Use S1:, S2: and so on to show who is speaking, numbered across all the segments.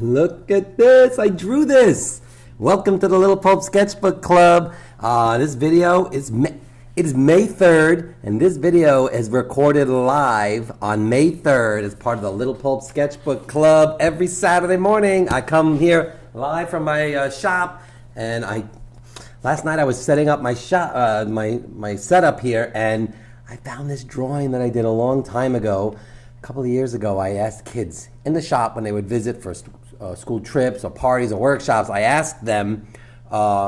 S1: Look at this! I drew this! Welcome to the Little Pulp Sketchbook Club. This video is it is May 3rd, and this video is recorded live on May 3rd as part of the Little Pulp Sketchbook Club. Every Saturday morning, I come here live from my shop, and last night I was setting up my shop, my setup here, and I found this drawing that I did a long time ago. A couple of years ago, I asked kids in the shop when they would visit for school trips or parties or workshops, I asked them,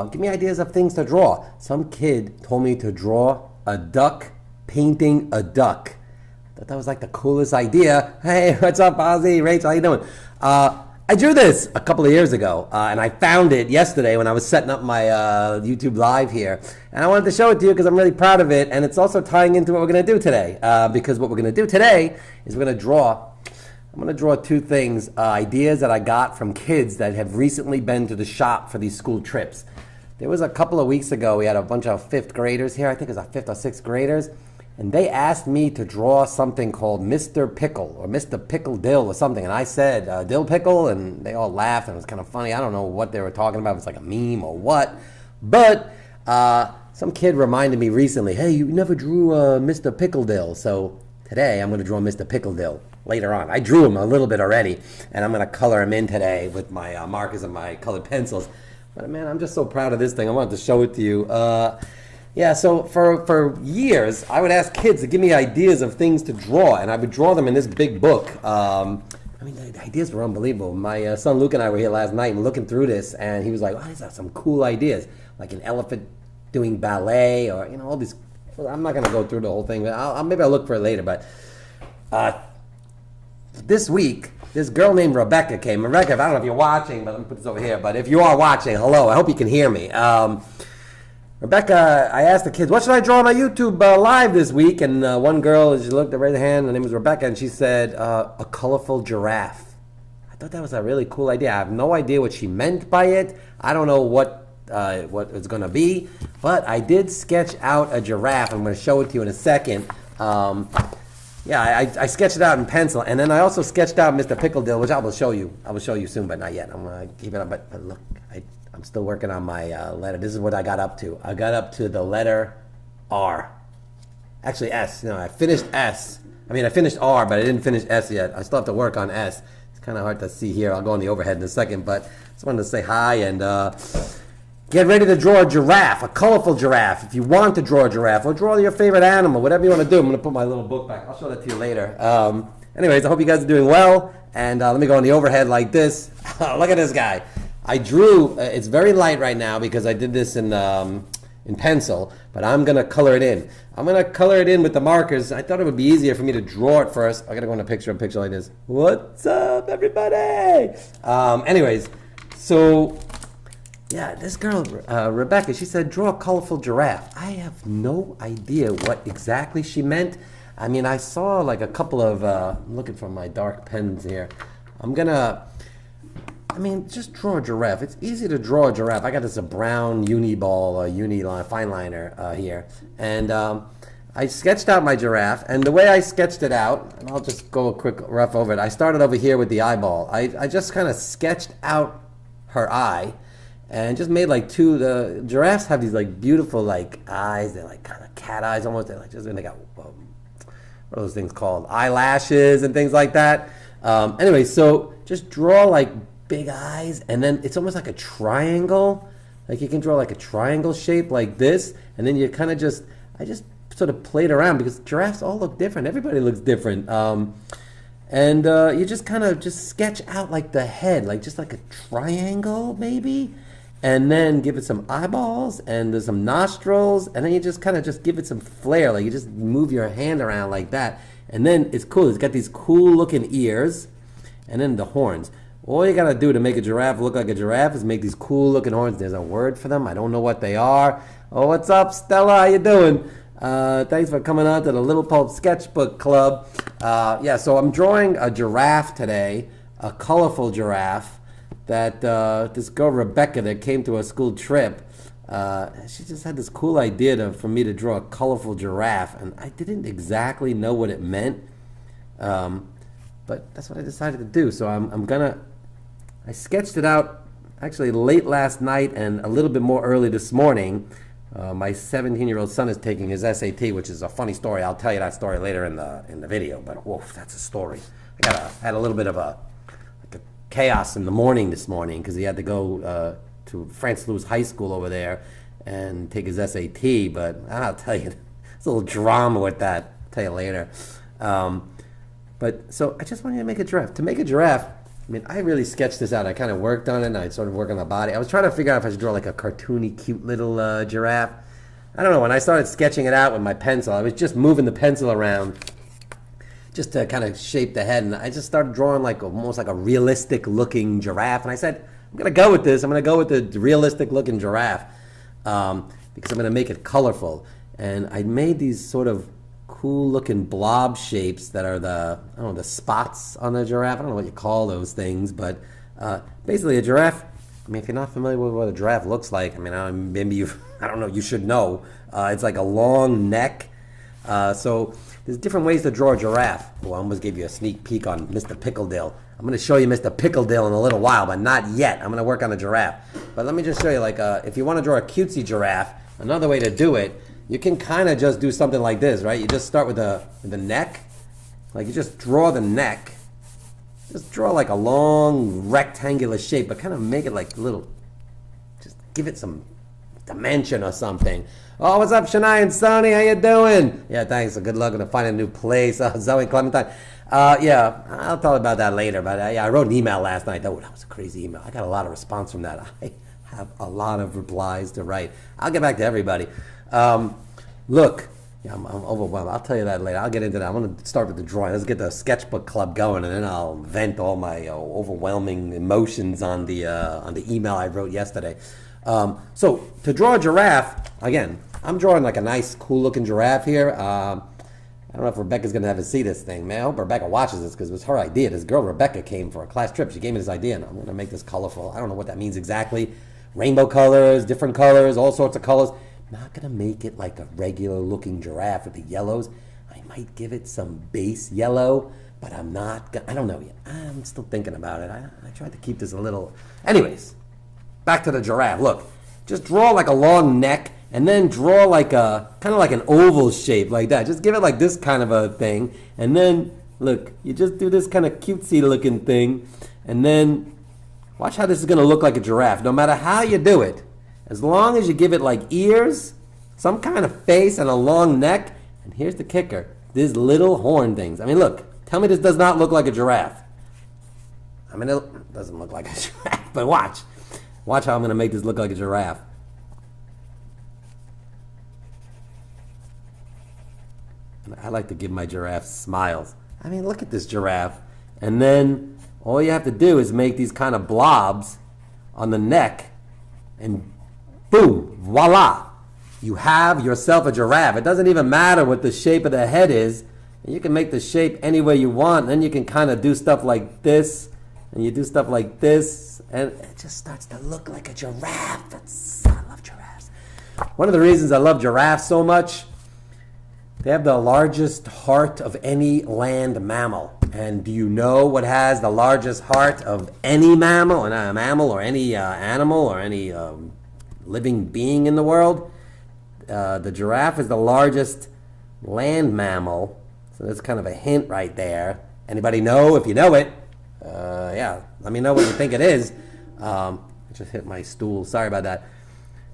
S1: give me ideas of things to draw. Some kid told me to draw a duck painting a duck. I thought that was like the coolest idea. Hey, what's up, Ozzy? Rachel, how you doing? I drew this a couple of years ago, and I found it yesterday when I was setting up my YouTube Live here. And I wanted to show it to you because I'm really proud of it, and it's also tying into what we're going to do today. Because what we're going to do today is I'm going to draw two things, ideas that I got from kids that have recently been to the shop for these school trips. There was a couple of weeks ago, we had a bunch of fifth graders here, I think it was our fifth or sixth graders, and they asked me to draw something called Mr. Pickle or Mr. Pickle Dill or something, and I said dill pickle, and they all laughed, and it was kind of funny. I don't know what they were talking about, if it's like a meme or what, but some kid reminded me recently, hey, you never drew Mr. Pickle Dill, so today I'm going to draw Mr. Pickle Dill. Later on. I drew him a little bit already, and I'm going to color him in today with my markers and my colored pencils. But man, I'm just so proud of this thing. I wanted to show it to you. Yeah, so for years, I would ask kids to give me ideas of things to draw, and I would draw them in this big book. I mean, the ideas were unbelievable. My son Luke and I were here last night and looking through this, and he was like, oh, these are some cool ideas, like an elephant doing ballet, or, you know, all these. I'm not going to go through the whole thing. Maybe I'll look for it later, but this week, this girl named Rebecca came. Rebecca, I don't know if you're watching, but let me put this over here. But if you are watching, hello. I hope you can hear me. Rebecca, I asked the kids, what should I draw on my YouTube live this week? And one girl, she looked, raised her hand, her name was Rebecca, and she said, a colorful giraffe. I thought that was a really cool idea. I have no idea what she meant by it. I don't know what it's going to be. But I did sketch out a giraffe. I'm going to show it to you in a second. Yeah, I sketched it out in pencil, and then I also sketched out Mr. Pickle Dill, which I will show you. I will show you soon, but not yet. I'm going to keep it up. But look, I'm still working on my letter. This is what I got up to. I got up to the letter R. Actually, S. No, I finished S. I mean, I finished R, but I didn't finish S yet. I still have to work on S. It's kind of hard to see here. I'll go on the overhead in a second, but just wanted to say hi and get ready to draw a giraffe, a colorful giraffe. If you want to draw a giraffe, or draw your favorite animal, whatever you want to do. I'm going to put my little book back. I'll show that to you later. Anyways, I hope you guys are doing well. And let me go on the overhead like this. Look at this guy. I drew, it's very light right now because I did this in pencil, but I'm going to color it in. I'm going to color it in with the markers. I thought it would be easier for me to draw it first. I got to go in a picture like this. What's up, everybody? Anyways, so yeah, this girl, Rebecca, she said, draw a colorful giraffe. I have no idea what exactly she meant. I mean, I saw like a couple of, I'm looking for my dark pens here. Just draw a giraffe. It's easy to draw a giraffe. I got this brown uni ball, fine liner here. And I sketched out my giraffe. And the way I sketched it out, and I'll just go a quick rough over it. I started over here with the eyeball. I just kind of sketched out her eye. And just made like the giraffes have these like beautiful like eyes. They're like kind of cat eyes almost. They're like they got, what are those things called? Eyelashes and things like that. Anyway, so just draw like big eyes, and then it's almost like a triangle. Like you can draw like a triangle shape like this, and then you kind of I just sort of played around because giraffes all look different. Everybody looks different. And you just kind of sketch out like the head, like just like a triangle maybe. And then give it some eyeballs and there's some nostrils, and then you just kind of give it some flair, like you just move your hand around like that, and then it's cool. It's got these cool looking ears, and then the horns. All you gotta do to make a giraffe look like a giraffe is make these cool looking horns. There's a word for them. I don't know what they are. Oh, what's up, Stella? How you doing? Thanks for coming on to the Little Pulp Sketchbook Club. Yeah, so I'm drawing a giraffe today, a colorful giraffe. That this girl Rebecca that came to a school trip, she just had this cool idea for me to draw a colorful giraffe, and I didn't exactly know what it meant, but that's what I decided to do. So I'm gonna I sketched it out actually late last night and a little bit more early this morning. My 17-year-old son is taking his SAT, which is a funny story. I'll tell you that story later in the video. But whoa, that's a story. I had a little bit of a chaos in the morning this morning because he had to go to France Louis High School over there and take his SAT. But I'll tell you, there's a little drama with that. I'll tell you later. But so I just wanted to make a giraffe. To make a giraffe, I mean, I really sketched this out. I kind of worked on it, and I sort of worked on the body. I was trying to figure out if I should draw like a cartoony, cute little giraffe. I don't know. When I started sketching it out with my pencil, I was just moving the pencil around just to kind of shape the head, and I just started drawing like almost like a realistic-looking giraffe. And I said, I'm going to go with this. I'm going to go with the realistic-looking giraffe because I'm going to make it colorful. And I made these sort of cool-looking blob shapes that are the spots on the giraffe. I don't know what you call those things, but basically a giraffe. I mean, if you're not familiar with what a giraffe looks like, I mean, maybe I don't know. You should know. It's like a long neck. So there's different ways to draw a giraffe. Well, I almost gave you a sneak peek on Mr. Pickle Dill. I'm going to show you Mr. Pickle Dill in a little while, but not yet. I'm going to work on a giraffe. But let me just show you, like, if you want to draw a cutesy giraffe, another way to do it, you can kind of just do something like this, right? You just start with the neck. Like, you just draw the neck. Just draw like a long rectangular shape, but kind of make it like a little, just give it some dimension or something. Oh, what's up, Shania and Sonny? How you doing? Yeah, thanks. Good luck to find a new place. Zoe Clementine. Yeah, I'll tell you about that later. But yeah, I wrote an email last night. Oh, that was a crazy email. I got a lot of response from that. I have a lot of replies to write. I'll get back to everybody. Look, yeah, I'm overwhelmed. I'll tell you that later. I'll get into that. I'm going to start with the drawing. Let's get the sketchbook club going, and then I'll vent all my overwhelming emotions on the email I wrote yesterday. So to draw a giraffe, again, I'm drawing like a nice, cool-looking giraffe here. I don't know if Rebecca's going to have to see this thing, man. I hope Rebecca watches this because it was her idea. This girl, Rebecca, came for a class trip. She gave me this idea, and I'm going to make this colorful. I don't know what that means exactly. Rainbow colors, different colors, all sorts of colors. I'm not going to make it like a regular-looking giraffe with the yellows. I might give it some base yellow, but I'm not going to. I don't know yet. I'm still thinking about it. I tried to keep this a little. Anyways, back to the giraffe. Look, just draw like a long neck, and then draw like a kind of like an oval shape like that. Just give it like this kind of a thing, and then look, you just do this kind of cutesy looking thing, and then watch how this is going to look like a giraffe. No matter how you do it, as long as you give it like ears, some kind of face, and a long neck, and here's the kicker, these little horn things. I mean, look, tell me this does not look like a giraffe. I mean, it doesn't look like a giraffe, but watch. Watch how I'm going to make this look like a giraffe. I like to give my giraffes smiles. I mean, look at this giraffe. And then all you have to do is make these kind of blobs on the neck, and boom, voila. You have yourself a giraffe. It doesn't even matter what the shape of the head is. You can make the shape any way you want. Then you can kind of do stuff like this, and you do stuff like this, and it just starts to look like a giraffe. I love giraffes. One of the reasons I love giraffes so much, they have the largest heart of any land mammal. And do you know what has the largest heart of any mammal, and a mammal or any animal or any living being in the world? The giraffe is the largest land mammal. So that's kind of a hint right there. Anybody know? If you know it, yeah, let me know what you think it is. I just hit my stool. Sorry about that.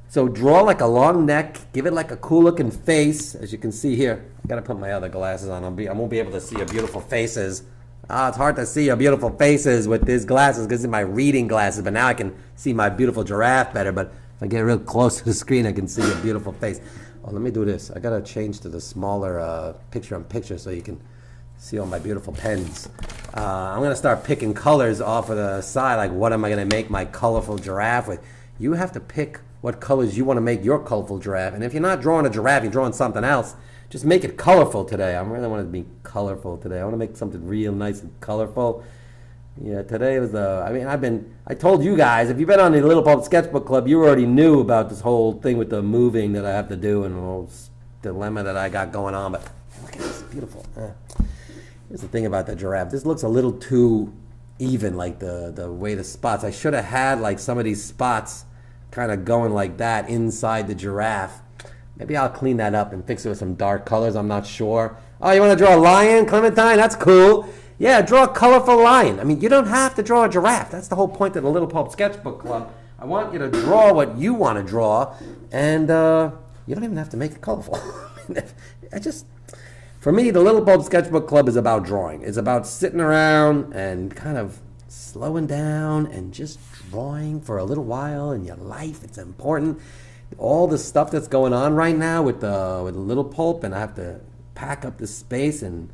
S1: So draw like a long neck, give it like a cool looking face, as you can see here. I gotta put my other glasses on. I won't be able to see your beautiful faces. It's hard to see your beautiful faces with these glasses because it's my reading glasses, but now I can see my beautiful giraffe better. But if I get real close to the screen, I can see your beautiful face. Oh, let me do this. I gotta change to the smaller picture-in-picture so you can see all my beautiful pens. I'm gonna start picking colors off of the side, like what am I gonna make my colorful giraffe with? You have to pick what colors you want to make your colorful giraffe. And if you're not drawing a giraffe, you're drawing something else, just make it colorful today. I really want it to be colorful today. I want to make something real nice and colorful. Yeah, today was I told you guys, if you've been on the Little Pulp Sketchbook Club, you already knew about this whole thing with the moving that I have to do and the whole dilemma that I got going on. But look at this, beautiful. Here's the thing about the giraffe. This looks a little too even, like the way the spots. I should have had like some of these spots kind of going like that inside the giraffe. Maybe I'll clean that up and fix it with some dark colors. I'm not sure. Oh, you want to draw a lion, Clementine? That's cool. Yeah, draw a colorful lion. I mean, you don't have to draw a giraffe. That's the whole point of the Little Pulp Sketchbook Club. I want you to draw what you want to draw, and you don't even have to make it colorful. For me, the Little Pulp Sketchbook Club is about drawing. It's about sitting around and kind of slowing down and just drawing for a little while in your life. It's important. All the stuff that's going on right now with the Little Pulp, and I have to pack up this space and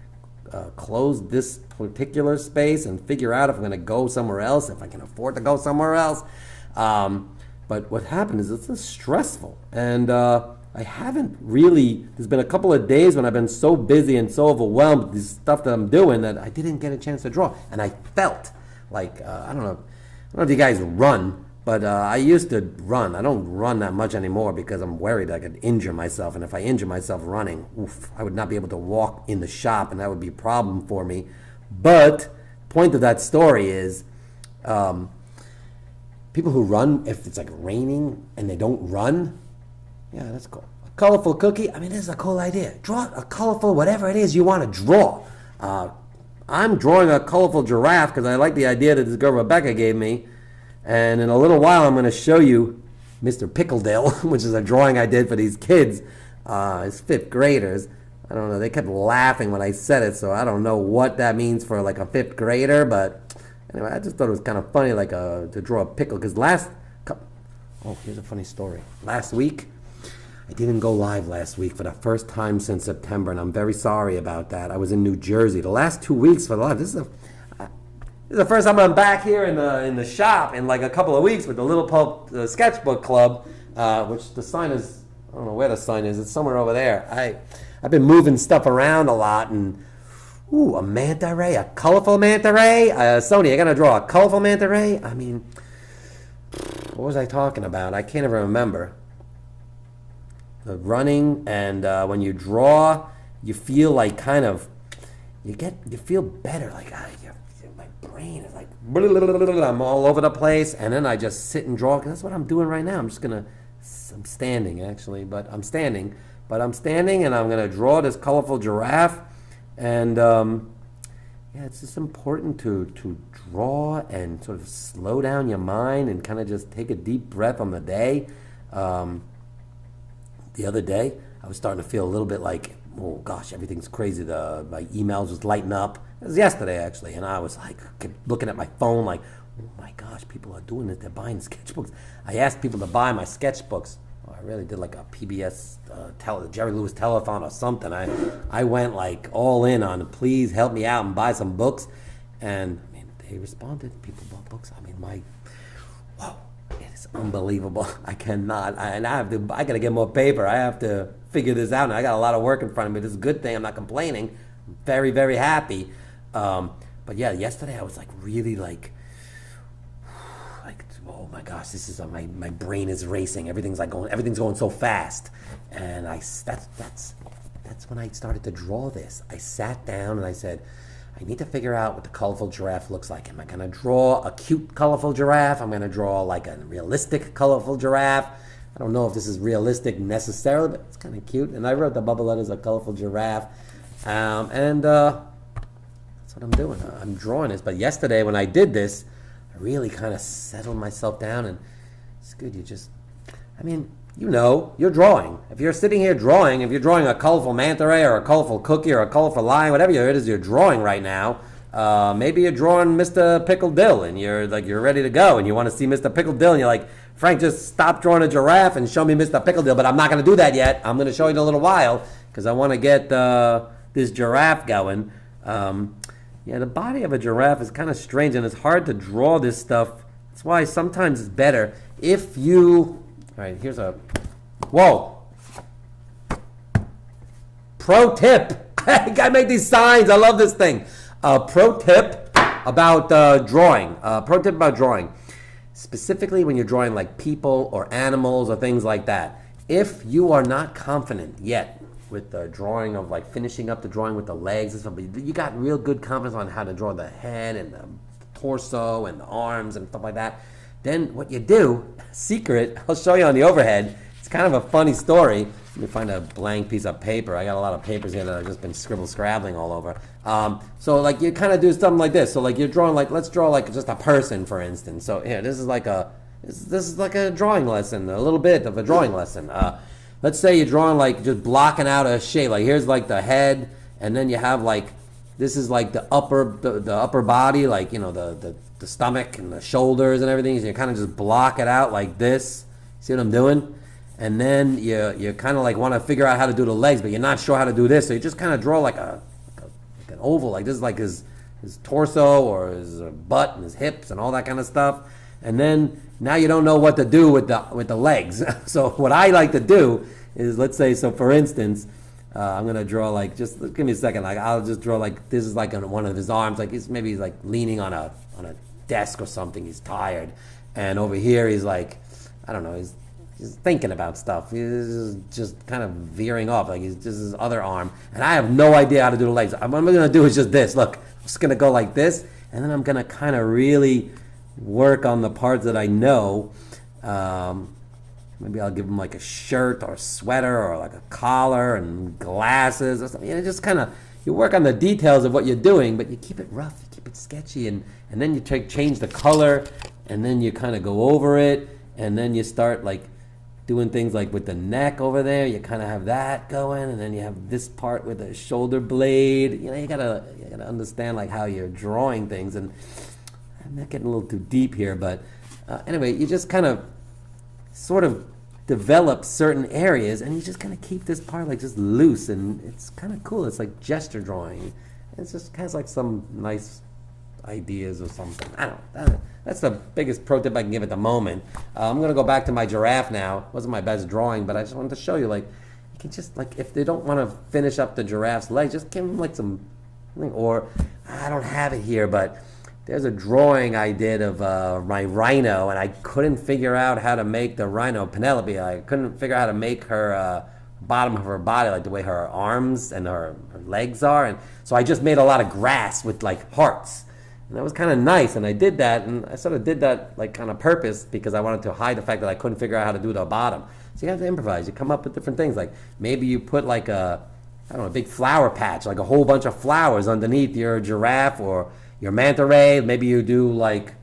S1: close this particular space and figure out if I'm going to go somewhere else, if I can afford to go somewhere else. But what happened is it's just stressful, and I haven't really, there's been a couple of days when I've been so busy and so overwhelmed with this stuff that I'm doing that I didn't get a chance to draw. And I felt like, I don't know if you guys run, but I used to run. I don't run that much anymore because I'm worried I could injure myself. And if I injure myself running, I would not be able to walk in the shop, and that would be a problem for me. But point of that story is people who run, if it's like raining and they don't run, yeah, that's cool. A colorful cookie, I mean, this is a cool idea. Draw a colorful whatever it is you want to draw. I'm drawing a colorful giraffe because I like the idea that this girl Rebecca gave me. And in a little while, I'm going to show you Mr. Pickle Dill, which is a drawing I did for these kids, as fifth graders. I don't know, they kept laughing when I said it, so I don't know what that means for like a fifth grader, but anyway, I just thought it was kind of funny, like to draw a pickle, because here's a funny story. Last week, I didn't go live last week for the first time since September, and I'm very sorry about that. I was in New Jersey. The last 2 weeks for the live, this is the first time I'm back here in the shop in like a couple of weeks with the Little Pulp Sketchbook Club, which the sign is, I don't know where the sign is. It's somewhere over there. I've been moving stuff around a lot, and a manta ray, a colorful manta ray. Sony, I gotta draw a colorful manta ray. I mean, what was I talking about? I can't even remember. The running, and when you draw, you feel like kind of, you feel better. Like my brain is like, I'm all over the place, and then I just sit and draw. 'Cause that's what I'm doing right now. I'm standing actually, but I'm standing, and I'm gonna draw this colorful giraffe, and yeah, it's just important to draw and sort of slow down your mind and kind of just take a deep breath on the day. The other day, I was starting to feel a little bit like, oh gosh, everything's crazy. My emails was lighting up. It was yesterday actually, and I was like, kept looking at my phone like, oh my gosh, people are doing this. They're buying sketchbooks. I asked people to buy my sketchbooks. I really did like a PBS, Jerry Lewis telethon or something. I went like all in on, please help me out and buy some books. And I mean, they responded. People bought books. I mean, whoa, it is unbelievable. I gotta get more paper. I have to figure this out. And I got a lot of work in front of me. This is a good thing. I'm not complaining. I'm very, very happy. But yeah, yesterday I was like really like, oh my gosh, this is my brain is racing. Everything's going so fast, and that's when I started to draw this. I sat down and I said, I need to figure out what the colorful giraffe looks like. Am I going to draw a cute colorful giraffe? I'm going to draw like a realistic colorful giraffe. I don't know if this is realistic necessarily, but it's kind of cute. And I wrote the bubble letters a colorful giraffe, and that's what I'm doing. I'm drawing this. But yesterday when I did this, I really kind of settled myself down, and it's good. You're drawing. If you're sitting here drawing, if you're drawing a colorful manta ray or a colorful cookie or a colorful lion, whatever it is you're drawing right now, maybe you're drawing Mr. Pickle Dill, and you're ready to go, and you want to see Mr. Pickle Dill, and you're like, Frank, just stop drawing a giraffe and show me Mr. Pickle Dill. But I'm not going to do that yet. I'm going to show you in a little while because I want to get this giraffe going. Yeah, the body of a giraffe is kind of strange, and it's hard to draw this stuff. That's why sometimes it's better if you... All right, here's a... Whoa! Pro tip! I make these signs. I love this thing. Pro tip about drawing. Pro tip about drawing. Specifically when you're drawing like people or animals or things like that. If you are not confident yet with the drawing of like finishing up the drawing with the legs and stuff, but you got real good confidence on how to draw the head and the torso and the arms and stuff like that. Then what you do, secret, I'll show you on the overhead. It's kind of a funny story. Let me find a blank piece of paper. I got a lot of papers here that I've just been scrabbling all over. So like you kind of do something like this. So like you're drawing like, let's draw like just a person, for instance. So here, this is like a drawing lesson, a little bit of a drawing lesson. Let's say you're drawing like just blocking out a shape. Like here's like the head, and then you have like, this is like the upper body, like, you know, the stomach and the shoulders and everything. So you kind of just block it out like this. See what I'm doing? And then you kind of like want to figure out how to do the legs, but you're not sure how to do this. So you just kind of draw like an oval, like this is like his torso or his butt and his hips and all that kind of stuff. And then now you don't know what to do with the legs. So what I like to do is, let's say, so for instance, I'm gonna draw like, just give me a second. Like I'll just draw like, this is like on one of his arms. Like he's like leaning on a desk or something. He's tired, and over here he's like, I don't know. He's thinking about stuff. He's just kind of veering off. Like he's just his other arm, and I have no idea how to do the legs. What I'm gonna do is just this. Look, I'm just gonna go like this, and then I'm gonna kind of really work on the parts that I know. Maybe I'll give him like a shirt or a sweater or like a collar and glasses or something. You know, just kind of, you work on the details of what you're doing, but you keep it rough, you keep it sketchy, and then you change the color, and then you kind of go over it, and then you start like doing things like with the neck over there, you kind of have that going, and then you have this part with the shoulder blade. You know, you gotta understand like how you're drawing things, and I'm not getting a little too deep here, but anyway, you just kind of sort of develop certain areas, and you just kind of keep this part like just loose, and it's kind of cool. It's like gesture drawing. It's just has like some nice ideas or something. I don't know. That's the biggest pro tip I can give at the moment. I'm gonna go back to my giraffe now. It wasn't my best drawing, but I just wanted to show you, like, you can just, like, if they don't want to finish up the giraffe's legs, just give them like some, or I don't have it here, but there's a drawing I did of my rhino, and I couldn't figure out how to make the rhino, Penelope, I couldn't figure out how to make her bottom of her body, like the way her arms and her legs are. And so I just made a lot of grass with like hearts. And that was kind of nice, and I did that, and I sort of did that like on purpose because I wanted to hide the fact that I couldn't figure out how to do the bottom. So you have to improvise. You come up with different things. Like maybe you put like a big flower patch, like a whole bunch of flowers underneath your giraffe or your manta ray. Maybe you do like,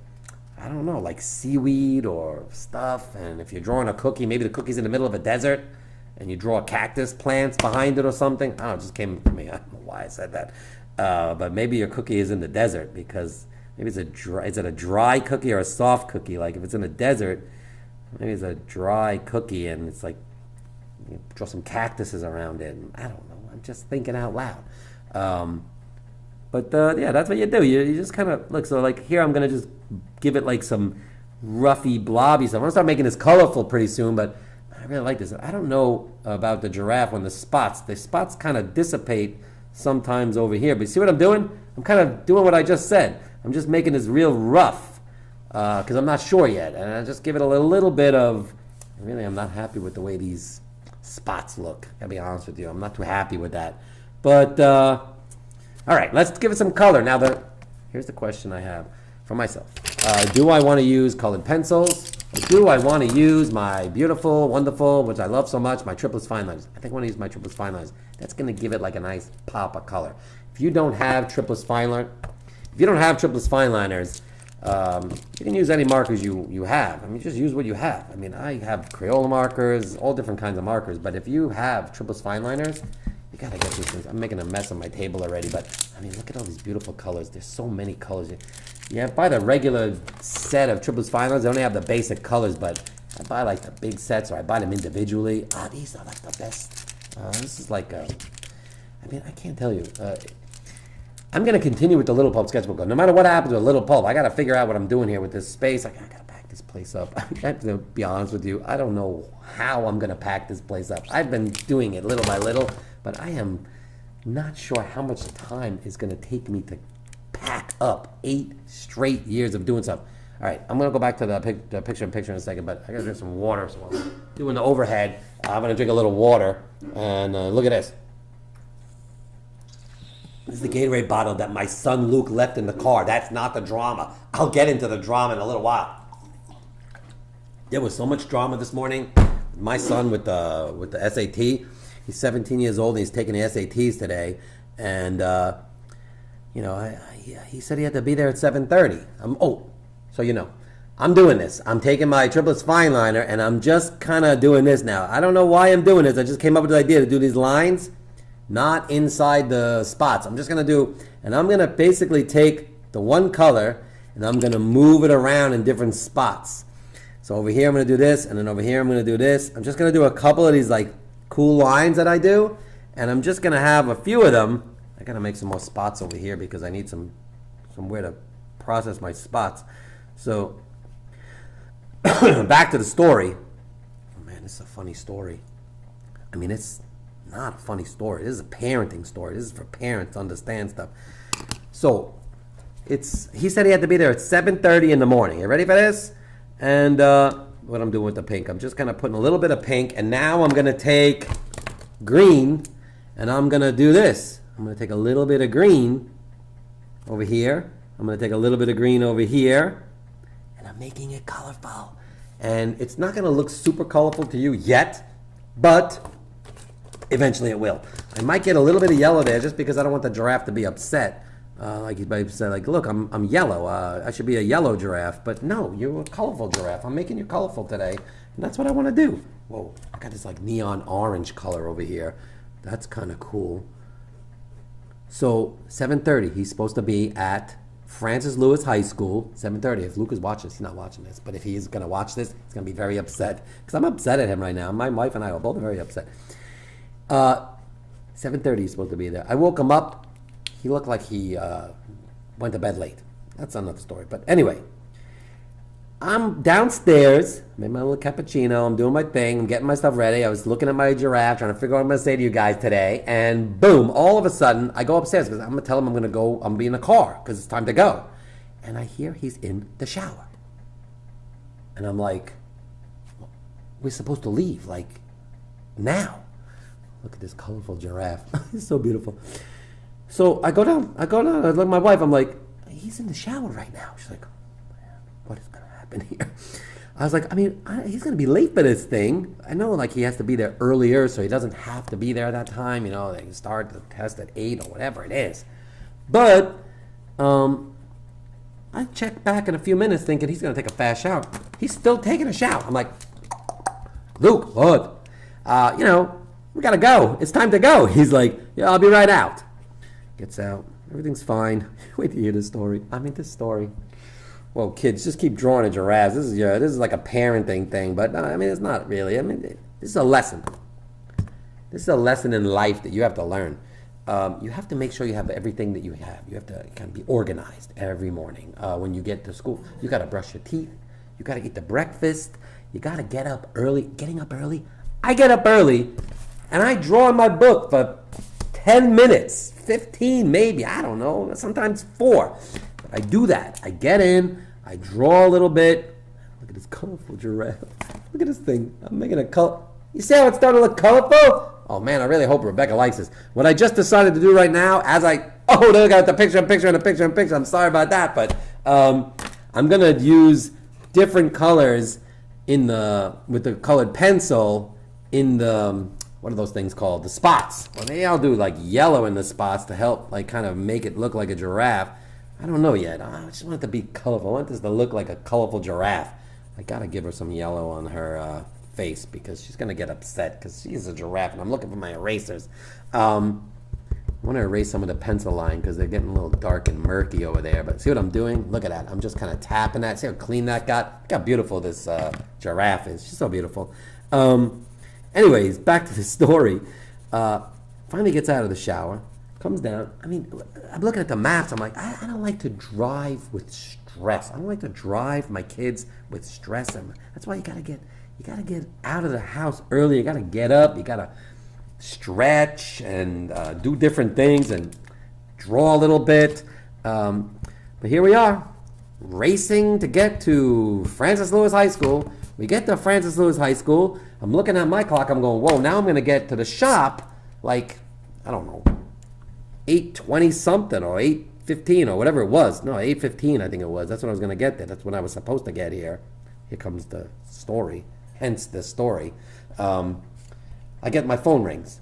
S1: I don't know, like seaweed or stuff. And if you're drawing a cookie, maybe the cookie's in the middle of a desert, and you draw cactus plants behind it or something. I don't know, it just came to me. I don't know why I said that. But maybe your cookie is in the desert because maybe is it a dry cookie or a soft cookie? Like if it's in the desert, maybe it's a dry cookie and it's like, you draw some cactuses around it. And I don't know. I'm just thinking out loud. Yeah, that's what you do. You just kind of look. So like here, I'm gonna just give it like some roughy, blobby stuff. I'm gonna start making this colorful pretty soon, but I really like this. I don't know about the giraffe when the spots kind of dissipate sometimes over here. But you see what I'm doing? I'm kind of doing what I just said. I'm just making this real rough because I'm not sure yet, and I just give it a little bit of. Really, I'm not happy with the way these spots look. Gotta be honest with you. I'm not too happy with that. But all right, let's give it some color. Now, here's the question I have for myself. Do I want to use colored pencils? Or do I want to use my beautiful, wonderful, which I love so much, my triplets fine liners? I think I want to use my triplets fine liners. That's going to give it like a nice pop of color. If you don't have triplets fine liners, you can use any markers you have. I mean, just use what you have. I mean, I have Crayola markers, all different kinds of markers, but if you have triplets fine liners, you gotta get these things. I'm making a mess on my table already, but I mean, look at all these beautiful colors. There's so many colors. You buy the regular set of triplets fine liners. They only have the basic colors, but I buy like the big sets, or I buy them individually. These are like the best. This is like, I mean, I can't tell you. I'm gonna continue with the Little Pulp Sketchbook Club. No matter what happens with Little Pulp, I gotta figure out what I'm doing here with this space. I gotta pack this place up. I have to be honest with you. I don't know how I'm gonna pack this place up. I've been doing it little by little, but I am not sure how much time is going to take me to pack up 8 straight years of doing stuff. All right, I'm going to go back to the picture in a second, but I got to drink some water. So I'm doing the overhead. I'm going to drink a little water, and look at this. This is the Gatorade bottle that my son Luke left in the car. That's not the drama. I'll get into the drama in a little while. There was so much drama this morning. My son with the SAT. He's 17 years old and he's taking the SATs today. And, he said he had to be there at 7:30. So I'm doing this. I'm taking my triplets fine liner and I'm just kind of doing this now. I don't know why I'm doing this. I just came up with the idea to do these lines, not inside the spots. I'm just going to do, and I'm going to basically take the one color and I'm going to move it around in different spots. So over here I'm going to do this, and then over here I'm going to do this. I'm just going to do a couple of these like cool lines that I do, and I'm just going to have a few of them. I got to make some more spots over here because I need somewhere to process my spots. So back to the story. Oh man, this is a funny story. I mean, it's not a funny story. This is a parenting story. This is for parents to understand stuff. So he said he had to be there at 7:30 in the morning. You ready for this? And what I'm doing with the pink, I'm just kind of putting a little bit of pink, and now I'm going to take green, and I'm going to do this. I'm going to take a little bit of green over here. I'm going to take a little bit of green over here, and I'm making it colorful. And it's not going to look super colorful to you yet, but eventually it will. I might get a little bit of yellow there just because I don't want the giraffe to be upset. Like he might say, like, look, I'm yellow. I should be a yellow giraffe. But no, you're a colorful giraffe. I'm making you colorful today. And that's what I want to do. Whoa, I got this like neon orange color over here. That's kind of cool. So 7:30, he's supposed to be at Francis Lewis High School. 7:30. If Luke is watching this, he's not watching this. But if he's going to watch this, he's going to be very upset. Because I'm upset at him right now. My wife and I are both very upset. 7:30 he's supposed to be there. I woke him up. He looked like he went to bed late. That's another story. But anyway, I'm downstairs, made my little cappuccino, I'm doing my thing, I'm getting my stuff ready. I was looking at my giraffe, trying to figure out what I'm going to say to you guys today. And boom, all of a sudden, I go upstairs because I'm going to tell him I'm going to go, I'm going to be in the car because it's time to go. And I hear he's in the shower. And I'm like, we're supposed to leave, like, now. Look at this colorful giraffe. It's so beautiful. So I go down, I look at my wife, I'm like, he's in the shower right now. She's like, what is going to happen here? I was like, he's going to be late for this thing. I know, like, he has to be there earlier, so he doesn't have to be there at that time. They can start the test at 8 or whatever it is. But I check back in a few minutes thinking he's going to take a fast shower. He's still taking a shower. I'm like, Luke, what? We got to go. It's time to go. He's like, yeah, I'll be right out. Gets out. Everything's fine. Wait to hear this story. This story. Well, kids, just keep drawing a giraffe. This is like a parenting thing, but it's not really. This is a lesson. This is a lesson in life that you have to learn. You have to make sure you have everything that you have. You have to kind of be organized every morning. When you get to school, you got to brush your teeth. You got to eat the breakfast. You got to get up early. Getting up early. I get up early, and I draw in my book for 10 minutes, 15 maybe, I don't know, sometimes 4. But I do that. I get in, I draw a little bit. Look at this colorful giraffe. Look at this thing. I'm making a color. You see how it's starting to look colorful? Oh man, I really hope Rebecca likes this. What I just decided to do right now, there I got the picture. I'm sorry about that, but I'm gonna use different colors with the colored pencil in the, what are those things called? The spots. Well, they all do like yellow in the spots to help like kind of make it look like a giraffe. I don't know yet. I just want it to be colorful. I want this to look like a colorful giraffe. I gotta give her some yellow on her face because she's gonna get upset because she's a giraffe and I'm looking for my erasers. I want to erase some of the pencil line because they're getting a little dark and murky over there. But see what I'm doing? Look at that. I'm just kind of tapping that. See how clean that got? Look how beautiful this giraffe is. She's so beautiful. Anyways, back to the story. Finally gets out of the shower, comes down. I'm looking at the maps. I'm like, I don't like to drive with stress. I don't like to drive my kids with stress. And that's why you gotta get out of the house early. You gotta get up. You gotta stretch and do different things and draw a little bit. But here we are, racing to get to Francis Lewis High School. We get to Francis Lewis High School. I'm looking at my clock. I'm going, whoa, now I'm going to get to the shop like, I don't know, 8:20 something or 8:15 or whatever it was. No, 8:15 I think it was. That's when I was going to get there. That's when I was supposed to get here. Here comes the story. Hence the story. I get my phone rings.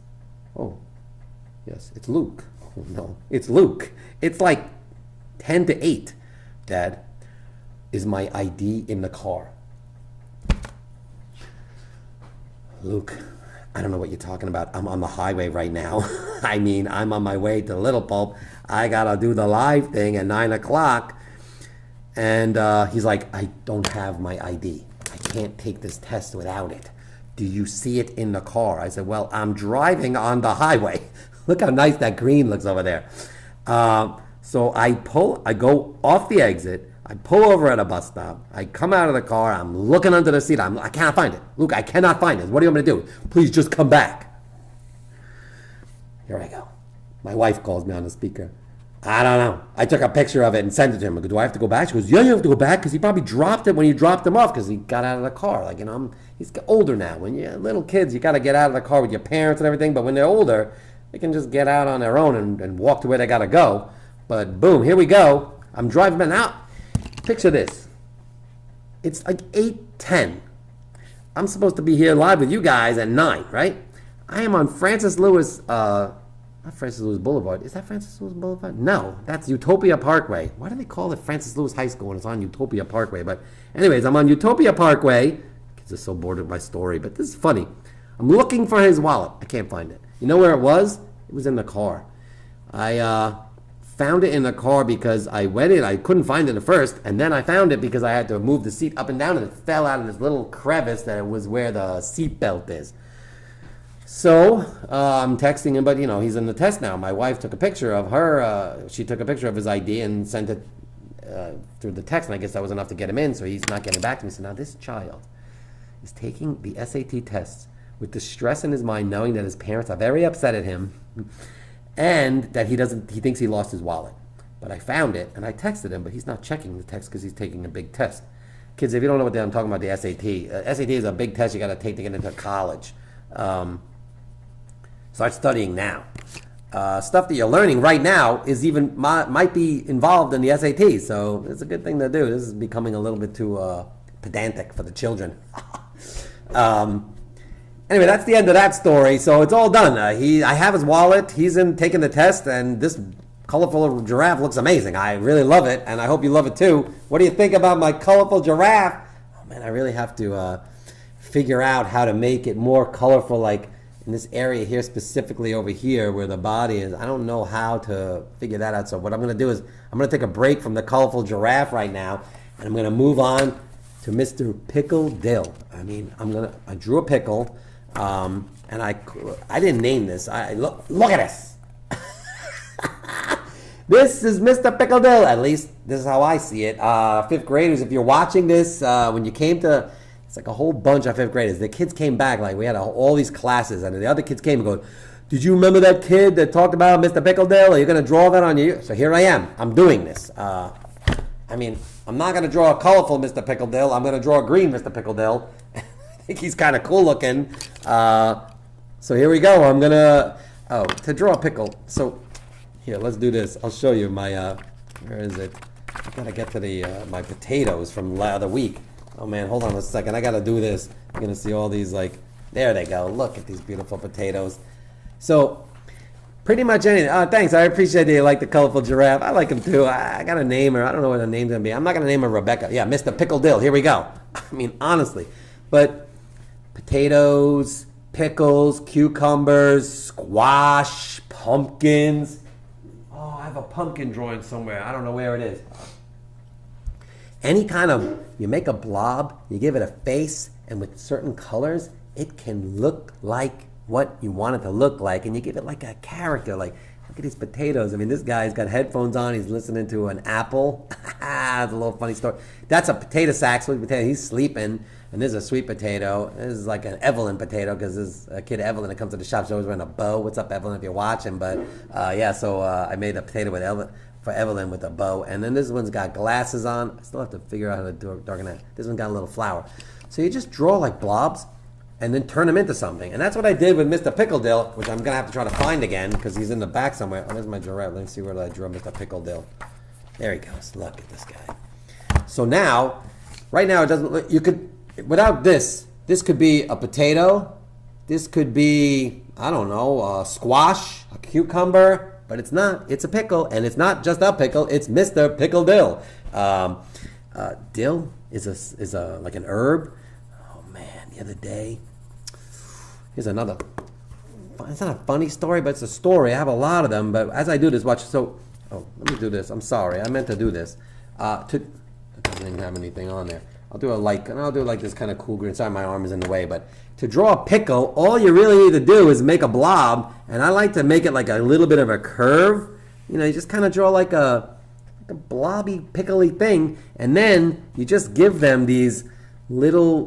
S1: Oh, yes, it's Luke. Oh, no, it's Luke. It's like 10 to 8. Dad, is my ID in the car? Luke, I don't know what you're talking about. I'm on the highway right now. I mean, I'm on my way to Little Pulp. I gotta do the live thing at 9 o'clock. And he's like, I don't have my ID. I can't take this test without it. Do you see it in the car? I said, well, I'm driving on the highway. Look how nice that green looks over there. So I go off the exit. I pull over at a bus stop. I come out of the car. I'm looking under the seat. I cannot find it. Luke, I cannot find it. What do you want me to do? Please just come back. Here I go. My wife calls me on the speaker. I don't know. I took a picture of it and sent it to him. I go, do I have to go back? She goes, yeah, you have to go back because he probably dropped it when you dropped him off because he got out of the car. Like, you know, he's older now. When you're little kids, you got to get out of the car with your parents and everything. But when they're older, they can just get out on their own and walk to where they got to go. But boom, here we go. I'm driving back now. Picture this. It's like 8:10. I'm supposed to be here live with you guys at 9, right? I am on Francis Lewis, not Francis Lewis Boulevard. Is that Francis Lewis Boulevard? No, that's Utopia Parkway. Why do they call it Francis Lewis High School when it's on Utopia Parkway? But anyways, I'm on Utopia Parkway. Kids are so bored with my story, but this is funny. I'm looking for his wallet. I can't find it. You know where it was? It was in the car. I found it in the car because I went in. I couldn't find it at first, and then I found it because I had to move the seat up and down, and it fell out of this little crevice that was where the seat belt is. So I'm texting him, but you know he's in the test now. My wife took a picture of her. She took a picture of his ID and sent it through the text, and I guess that was enough to get him in. So he's not getting back to me. So now this child is taking the SAT tests with the stress in his mind, knowing that his parents are very upset at him, and that he thinks he lost his wallet. But I found it, and I texted him, but he's not checking the text because he's taking a big test. Kids, if you don't know what I'm talking about, the SAT. SAT is a big test you got to take to get into college. Start studying now. Stuff that you're learning right now is even might be involved in the SAT, so it's a good thing to do. This is becoming a little bit too pedantic for the children. Anyway, that's the end of that story. So it's all done. I have his wallet. He's in taking the test, and this colorful giraffe looks amazing. I really love it, and I hope you love it too. What do you think about my colorful giraffe? Oh man, I really have to figure out how to make it more colorful, like in this area here, specifically over here where the body is. I don't know how to figure that out. So what I'm going to do is I'm going to take a break from the colorful giraffe right now, and I'm going to move on to Mr. Pickle Dill. I mean, I drew a pickle. And I didn't name this. Look at this. This is Mr. Pickle Dill. At least this is how I see it. Fifth graders, if you're watching this, when you came to, it's like a whole bunch of fifth graders. The kids came back, like we had all these classes, and the other kids came and go, did you remember that kid that talked about Mr. Pickle Dill? Are you going to draw that on you? So here I am. I'm doing this. I mean, I'm not going to draw a colorful Mr. Pickle Dill. I'm going to draw a green Mr. Pickle Dill. I think he's kind of cool looking. So here we go. I'm gonna to draw a pickle. So here, let's do this. I'll show you my where is it? I gotta get to the my potatoes from the other week. Oh man, hold on a second. I gotta do this. You're gonna see all these, like, there they go. Look at these beautiful potatoes. So pretty much anything. Thanks. I appreciate that you like the colorful giraffe. I like him too. I gotta name her. I don't know what her name's gonna be. I'm not gonna name her Rebecca. Yeah, Mr. Pickle Dill. Here we go. I mean, honestly, but potatoes, pickles, cucumbers, squash, pumpkins. Oh, I have a pumpkin drawing somewhere. I don't know where it is. Any kind of, you make a blob, you give it a face, and with certain colors, it can look like what you want it to look like, and you give it like a character. Like, look at these potatoes. I mean, this guy's got headphones on. He's listening to an apple. It's a little funny story. That's a potato sack, sweet potato. He's sleeping. And this is a sweet potato. This is like an Evelyn potato because this kid Evelyn that comes to the shop. She's always wearing a bow. What's up, Evelyn, if you're watching? But yeah, so I made a potato for Evelyn with a bow. And then this one's got glasses on. I still have to figure out how to darken that. This one's got a little flower. So you just draw like blobs and then turn them into something. And that's what I did with Mr. Pickle Dill, which I'm gonna have to try to find again because he's in the back somewhere. Oh, there's my giraffe. Let's see where I drew Mr. Pickle Dill. There he goes. Look at this guy. So now, right now it doesn't look, you could, without this could be a potato, this could be, I don't know, a squash, a cucumber, but it's not. It's a pickle, and it's not just a pickle, it's Mr. Pickle Dill. Dill is a like an herb. Oh man, the other day, here's another, it's not a funny story, but it's a story. I have a lot of them, but as I do this, watch, so, oh, let me do this. I'm sorry, I meant to do this. It doesn't even have anything on there. I'll do like this kind of cool green. Sorry, my arm is in the way, but to draw a pickle, all you really need to do is make a blob, and I like to make it like a little bit of a curve. You know, you just kind of draw like a blobby, pickly thing, and then you just give them these little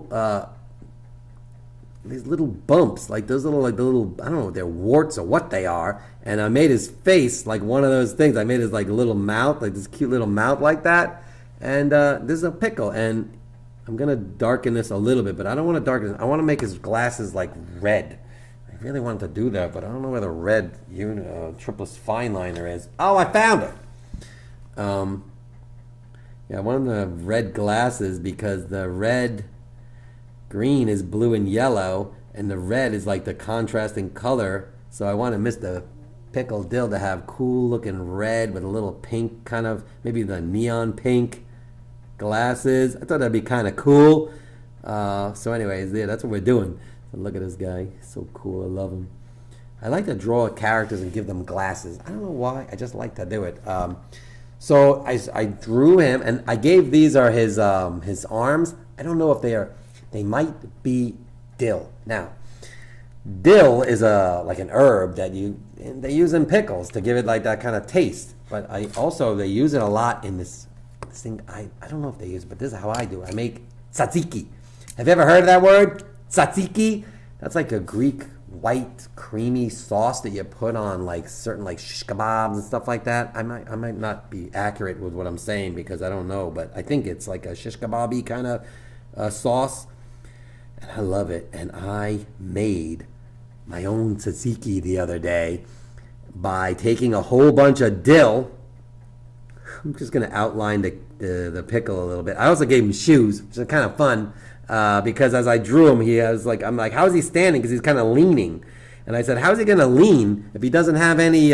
S1: bumps, like those little, I don't know if they're warts or what they are. And I made his face like one of those things. I made his like little mouth, like this cute little mouth like that. And this is a pickle, and I'm gonna darken this a little bit, but I don't want to darken it. I want to make his glasses like red. I really wanted to do that, but I don't know where the red tripless fine liner is. Oh, I found it. Yeah, I wanted the red glasses because the green is blue and yellow, and the red is like the contrasting color. So I wanted Mr. Pickle Dill to have cool looking red with a little pink, kind of maybe the neon pink glasses. I thought that'd be kind of cool. So anyways, yeah, that's what we're doing. So look at this guy, he's so cool. I love him. I like to draw characters and give them glasses. I don't know why, I just like to do it. So I drew him, and I gave, these are his arms. I don't know if they might be dill. Now, dill is like an herb that they use in pickles to give it like that kind of taste. But they use it a lot in this thing. I don't know if they use it, but this is how I do it. I make tzatziki. Have you ever heard of that word? Tzatziki? That's like a Greek white creamy sauce that you put on like certain like shish kebabs and stuff like that. I might not be accurate with what I'm saying because I don't know, but I think it's like a shish kebab-y kind of sauce. And I love it. And I made my own tzatziki the other day by taking a whole bunch of dill. I'm just going to outline the pickle a little bit. I also gave him shoes, which is kind of fun because as I drew him, I'm like, how is he standing? Because he's kind of leaning. And I said, how is he going to lean if he doesn't have any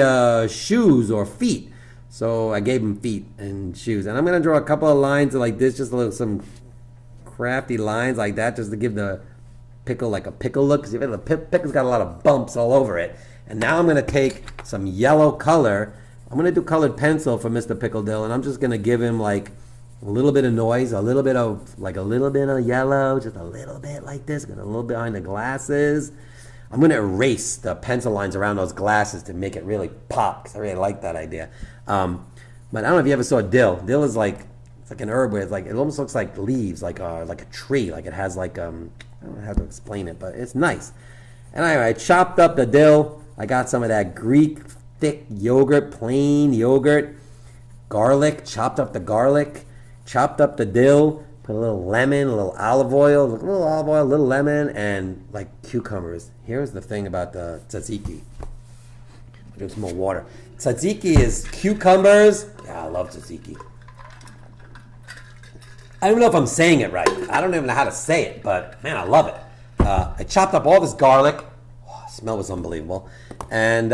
S1: shoes or feet? So I gave him feet and shoes. And I'm going to draw a couple of lines like this, just some crafty lines like that, just to give the pickle like a pickle look. Because the pickle's got a lot of bumps all over it. And now I'm going to take some yellow color. I'm going to do colored pencil for Mr. Pickle Dill, and I'm just going to give him like a little bit of noise, a little bit of yellow, just a little bit like this, a little bit behind the glasses. I'm going to erase the pencil lines around those glasses to make it really pop, because I really like that idea. But I don't know if you ever saw dill. Dill is like, it's like an herb where it's like, it almost looks like leaves, like a tree, like it has like, I don't know how to explain it, but it's nice. And anyway, I chopped up the dill. I got some of that Greek thick yogurt, plain yogurt, garlic, chopped up the garlic, chopped up the dill, put a little lemon, a little olive oil, a little lemon, and like cucumbers. Here's the thing about the tzatziki. Drink some more water. Tzatziki is cucumbers. Yeah, I love tzatziki. I don't know if I'm saying it right. I don't even know how to say it, but man, I love it. I chopped up all this garlic. Oh, the smell was unbelievable. And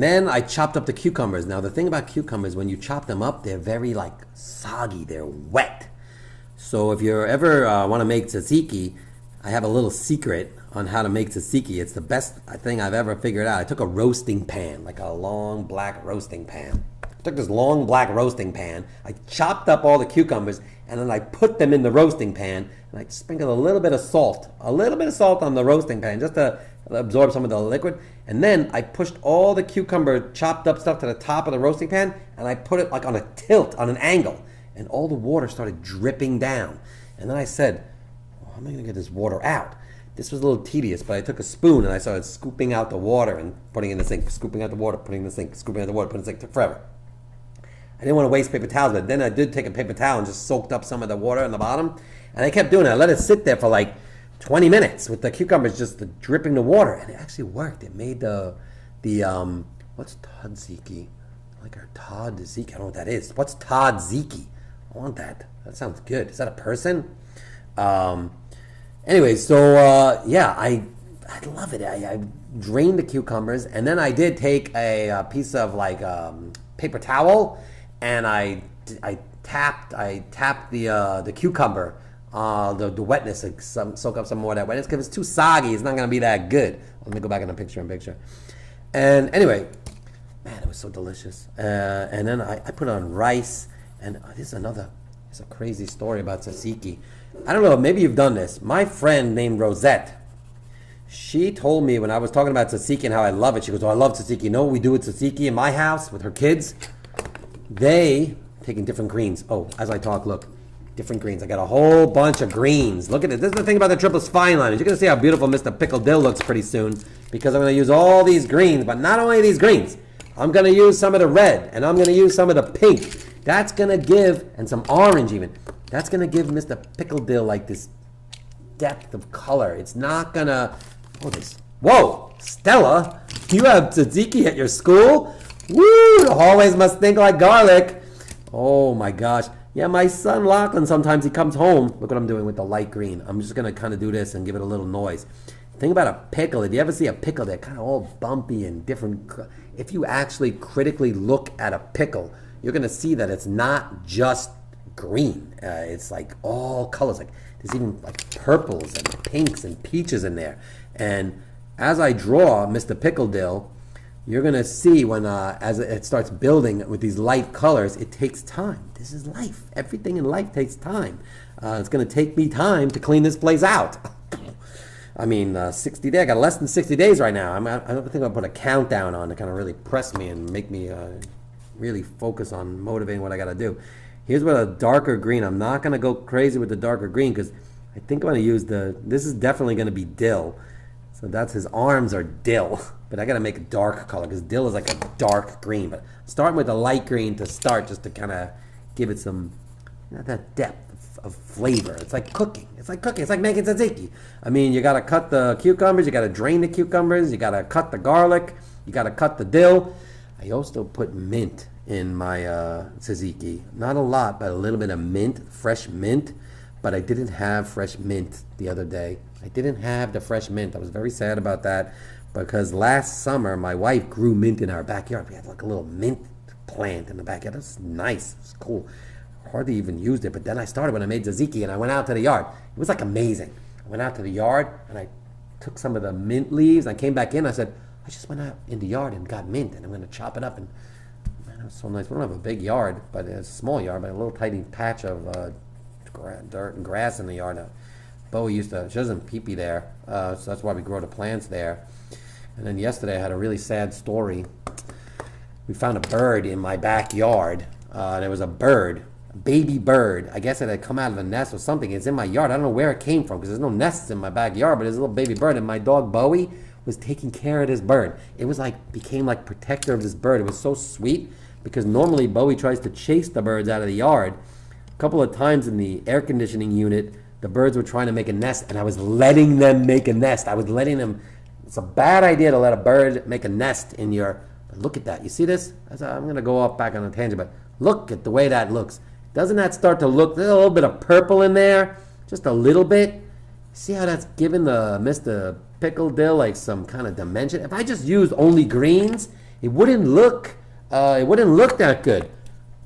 S1: then I chopped up the cucumbers. Now the thing about cucumbers, when you chop them up, they're very like soggy, they're wet. So if you ever want to make tzatziki, I have a little secret on how to make tzatziki. It's the best thing I've ever figured out. I took a roasting pan, like a long black roasting pan. I took this long black roasting pan, I chopped up all the cucumbers, and then I put them in the roasting pan, and I sprinkled a little bit of salt on the roasting pan, just to absorb some of the liquid. And then I pushed all the cucumber chopped up stuff to the top of the roasting pan, and I put it like on a tilt, on an angle, and all the water started dripping down. And then I said, well, how am I going to get this water out? This was a little tedious, but I took a spoon and I started scooping out the water and putting it in the sink, scooping out the water, putting it in the sink, scooping out the water, putting it in the sink. It took forever. I didn't want to waste paper towels, but then I did take a paper towel and just soaked up some of the water in the bottom. And I kept doing it. I let it sit there for like 20 minutes with the cucumbers just dripping the water, and it actually worked. It made the what's tzatziki? Like our tzatziki. I don't know what that is. What's tzatziki? I want that. That sounds good. Is that a person? Anyway, so yeah, I love it. I drained the cucumbers, and then I did take a piece of like paper towel, and I tapped the cucumber, the wetness, like soak up some more of that wetness, because it's too soggy. It's not gonna be that good. Let me go back in the picture. And anyway, man, it was so delicious. And then I put it on rice, and this is it's a crazy story about tzatziki. I don't know, maybe you've done this. My friend named Rosette, she told me when I was talking about tzatziki and how I love it, she goes, oh, I love tzatziki. You know what we do with tzatziki in my house with her kids? They taking different greens. Oh, as I talk, look, different greens. I got a whole bunch of greens. Look at it. This is the thing about the triple spine liners. You're going to see how beautiful Mr. Pickle Dill looks pretty soon, because I'm going to use all these greens, but not only these greens. I'm going to use some of the red, and I'm going to use some of the pink. That's going to give, and some orange even. That's going to give Mr. Pickle Dill like this depth of color. It's not going to, whoa, Stella, you have tzatziki at your school? Woo, the hallways must stink like garlic. Oh my gosh. Yeah, my son Lachlan, sometimes he comes home. Look what I'm doing with the light green. I'm just going to kind of do this and give it a little noise. Think about a pickle. Did you ever see a pickle? They're kind of all bumpy and different. If you actually critically look at a pickle, you're going to see that it's not just green. It's like all colors. Like there's even like purples and pinks and peaches in there. And as I draw Mr. Pickle Dill, you're going to see when as it starts building with these light colors, it takes time. This is life. Everything in life takes time. It's going to take me time to clean this place out. I mean, 60 days. I got less than 60 days right now. I don't think I'll put a countdown on to kind of really press me and make me really focus on motivating what I got to do. Here's what a darker green. I'm not going to go crazy with the darker green because I think I'm going to use this is definitely going to be dill. So that's his arms are dill. But I got to make a dark color because dill is like a dark green. But starting with a light green to start just to kind of give it some, that depth of flavor. It's like cooking. It's like making tzatziki. I mean, you got to cut the cucumbers. You got to drain the cucumbers. You got to cut the garlic. You got to cut the dill. I also put mint in my tzatziki. Not a lot, but a little bit of mint, fresh mint. But I didn't have fresh mint the other day. I didn't have the fresh mint. I was very sad about that because last summer my wife grew mint in our backyard. We had like a little mint plant in the backyard. That's nice. It's cool. Hardly even used it. But then I started when I made tzatziki and I went out to the yard. It was like amazing. I went out to the yard and I took some of the mint leaves. And I came back in. I said, I just went out in the yard and got mint and I'm going to chop it up. And man, it was so nice. We don't have a big yard, but it's a small yard, but a little tiny patch of dirt and grass in the yard. Bowie she doesn't pee-pee there, so that's why we grow the plants there. And then yesterday I had a really sad story. We found a bird in my backyard. There was a baby bird. I guess it had come out of a nest or something. It's in my yard. I don't know where it came from because there's no nests in my backyard, but there's a little baby bird. And my dog Bowie was taking care of this bird. It was became like protector of this bird. It was so sweet because normally Bowie tries to chase the birds out of the yard. A couple of times in the air conditioning unit, the birds were trying to make a nest, and I was letting them make a nest. I was letting them. It's a bad idea to let a bird make a nest in your. But look at that. You see this? I'm going to go off back on a tangent, but look at the way that looks. Doesn't that start to look? There's a little bit of purple in there, just a little bit. See how that's giving the Mr. Pickle Dill like some kind of dimension? If I just used only greens, it wouldn't look. That good.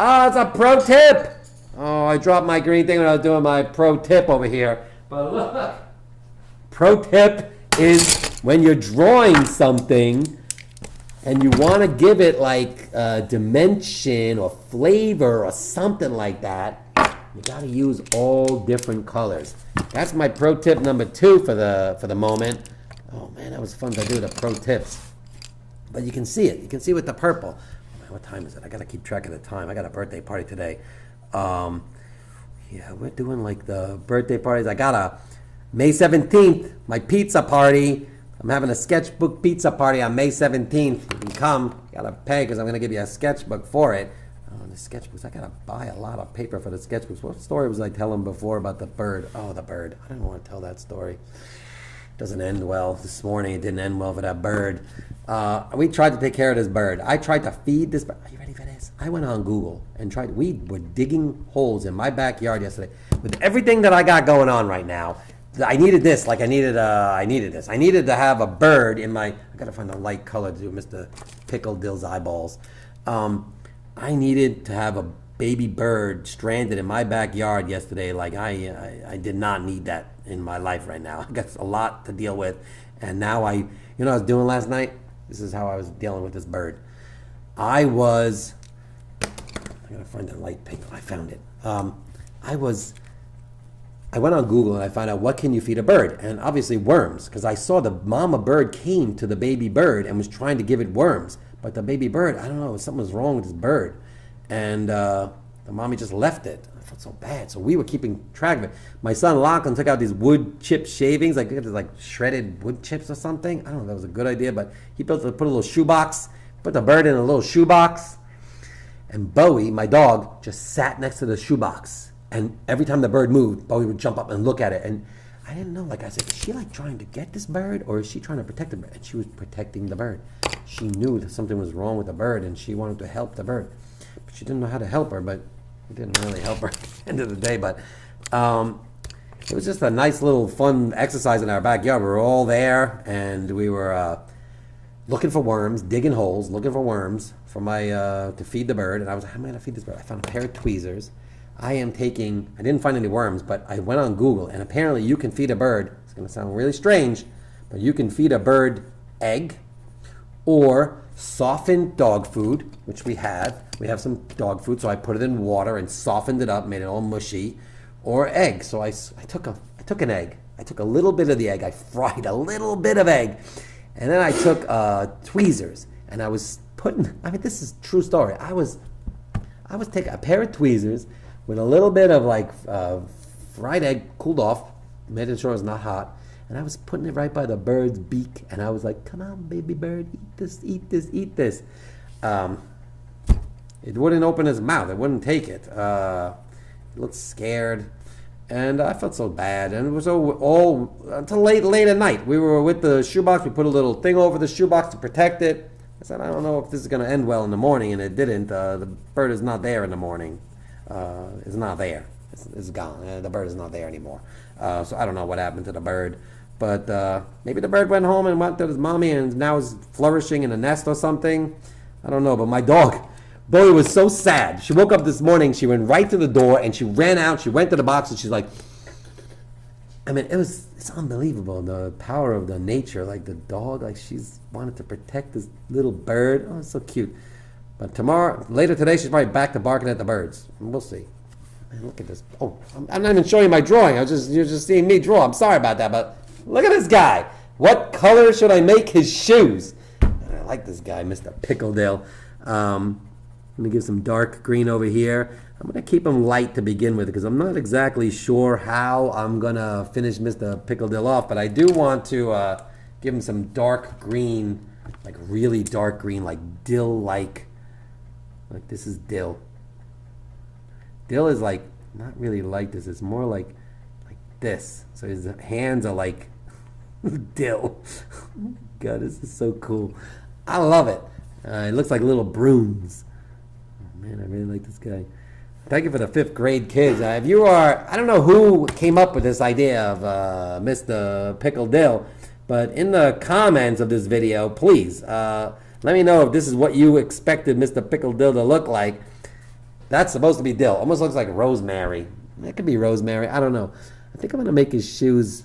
S1: Oh, it's a pro tip. Oh, I dropped my green thing when I was doing my pro tip over here. But look, pro tip is when you're drawing something and you want to give it like dimension or flavor or something like that, you got to use all different colors. That's my pro tip number 2 for the moment. Oh man, that was fun to do the pro tips. But you can see it. You can see with the purple. Oh, man, what time is it? I got to keep track of the time. I got a birthday party today. Yeah, we're doing like the birthday parties. I got a May 17th, my pizza party. I'm having a sketchbook pizza party on May 17th. You can come. You gotta pay because I'm gonna give you a sketchbook for it. Oh, the sketchbooks. I gotta buy a lot of paper for the sketchbooks. What story was I telling before about the bird? Oh, the bird. I don't want to tell that story. Doesn't end well. This morning it didn't end well for that bird. We tried to take care of this bird. I tried to feed this bird. Are you ready for this? I went on Google and tried. We were digging holes in my backyard yesterday with everything that I got going on right now. I needed this. Like I needed this. I needed to have a bird in my. I gotta find a light color to do Mr. Pickle Dill's eyeballs. I needed to have a baby bird stranded in my backyard yesterday. Like I did not need that in my life right now. I got a lot to deal with, and now you know what I was doing last night? This is how I was dealing with this bird. I gotta find the light pink. I found it. I went on Google and I found out what can you feed a bird, and obviously worms, because I saw the mama bird came to the baby bird and was trying to give it worms, but the baby bird, I don't know, something was wrong with this bird, and the mommy just left it. I felt so bad, so we were keeping track of it. My son Lachlan took out these wood chip shavings, like shredded wood chips or something. I don't know if that was a good idea, but he put a little shoebox, put the bird in a little shoebox, and Bowie, my dog, just sat next to the shoebox. And every time the bird moved, Bowie would jump up and look at it. And I didn't know, like I said, is she like trying to get this bird or is she trying to protect the bird? And she was protecting the bird. She knew that something was wrong with the bird and she wanted to help the bird. But she didn't know how to help her, but it didn't really help her at the end of the day. But it was just a nice little fun exercise in our backyard. We were all there and we were looking for worms, digging holes, looking for worms for to feed the bird. And I was like, how am I going to feed this bird? I found a pair of tweezers. I didn't find any worms, but I went on Google, and apparently you can feed a bird, it's going to sound really strange, but you can feed a bird egg or softened dog food, which we have. We have some dog food, so I put it in water and softened it up, made it all mushy, or egg. So I took an egg. I took a little bit of the egg. I fried a little bit of egg, and then I took tweezers, and I was this is a true story. I was taking a pair of tweezers with a little bit of fried egg, cooled off, making sure it was not hot, and I was putting it right by the bird's beak, and I was like, come on, baby bird, eat this, eat this, eat this. It wouldn't open its mouth. It wouldn't take it. It looked scared, and I felt so bad, and it was all until late at night. We were with the shoebox. We put a little thing over the shoebox to protect it. I said, I don't know if this is going to end well in the morning, and it didn't. The bird is not there in the morning. It's not there. It's gone. The bird is not there anymore. So I don't know what happened to the bird. But maybe the bird went home and went to his mommy and now is flourishing in a nest or something. I don't know. But my dog, Bowie, was so sad. She woke up this morning. She went right to the door and she ran out. She went to the box and she's like, I mean, it's unbelievable, the power of the nature. Like the dog, like she's wanted to protect this little bird. Oh, it's so cute. But later today, she's probably back to barking at the birds. We'll see. Man, look at this. Oh, I'm not even showing you my drawing. You're just seeing me draw. I'm sorry about that, but look at this guy. What color should I make his shoes? I like this guy, Mr. Pickle Dill. Let me give some dark green over here. I'm going to keep them light to begin with because I'm not exactly sure how I'm going to finish Mr. Pickle Dill off, but I do want to give him some dark green, like really dark green, like dill-like. Like this is dill. Dill is like not really like this. It's more like this. So his hands are like dill. God, this is so cool. I love it. It looks like little brooms. Oh, man, I really like this guy. Thank you for the 5th grade kids. If you are, I don't know who came up with this idea of Mr. Pickle Dill, but in the comments of this video, please let me know if this is what you expected Mr. Pickle Dill to look like. That's supposed to be dill. Almost looks like rosemary. That could be rosemary. I don't know. I think I'm going to make his shoes.